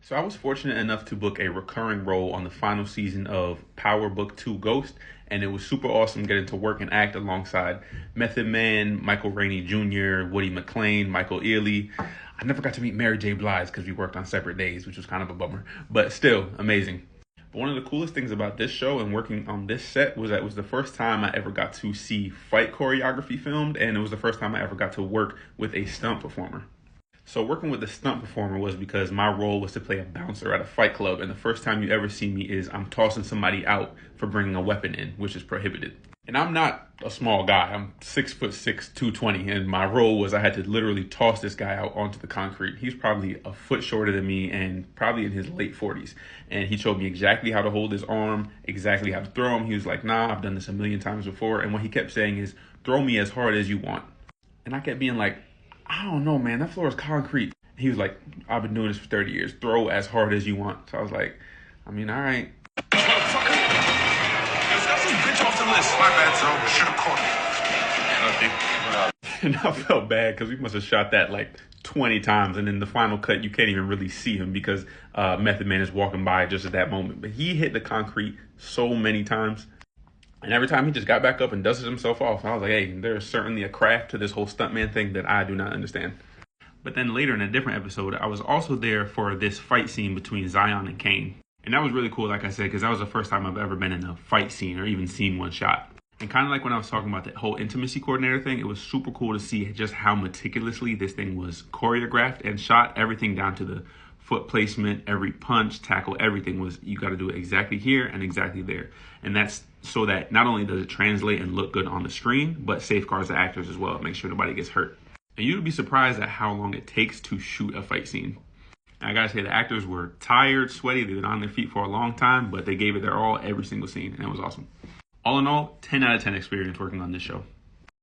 So I was fortunate enough to book a recurring role on the final season of Power Book 2 Ghost, and it was super awesome getting to work and act alongside Method Man, Michael Rainey Jr., Woody McClain, Michael Ealy. I never got to meet Mary J. Blige because we worked on separate days, which was kind of a bummer, but still amazing. But one of the coolest things about this show and working on this set was that it was the first time I ever got to see fight choreography filmed, and it was the first time I ever got to work with a stunt performer. So working with the stunt performer was because my role was to play a bouncer at a fight club, and the first time you ever see me is I'm tossing somebody out for bringing a weapon in, which is prohibited. And I'm not a small guy. I'm 6'6", 220, and my role was I had to literally toss this guy out onto the concrete. He's probably a foot shorter than me and probably in his late 40s. And he showed me exactly how to hold his arm, exactly how to throw him. He was like, nah, I've done this a million times before. And what he kept saying is, throw me as hard as you want. And I kept being like, I don't know, man, that floor is concrete. He was like, I've been doing this for 30 years. Throw as hard as you want. So I was like, I mean, all right. Motherfucker. Got some bitch off the list. My bad, Joe. Should have caught me. And I felt bad because we must have shot that like 20 times. And in the final cut, you can't even really see him because Method Man is walking by just at that moment. But he hit the concrete so many times. And every time he just got back up and dusted himself off. I was like, hey, there's certainly a craft to this whole stuntman thing that I do not understand. But then later in a different episode, I was also there for this fight scene between Zion and Kane. And that was really cool, like I said, because that was the first time I've ever been in a fight scene or even seen one shot. And kind of like when I was talking about that whole intimacy coordinator thing, it was super cool to see just how meticulously this thing was choreographed and shot, everything down to the foot placement, every punch, tackle, everything was, you got to do it exactly here and exactly there. And that's so that not only does it translate and look good on the screen, but safeguards the actors as well, make sure nobody gets hurt. And you'd be surprised at how long it takes to shoot a fight scene. And I gotta say, the actors were tired, sweaty, they've been on their feet for a long time, but they gave it their all every single scene, and it was awesome. All in all, 10 out of 10 experience working on this show.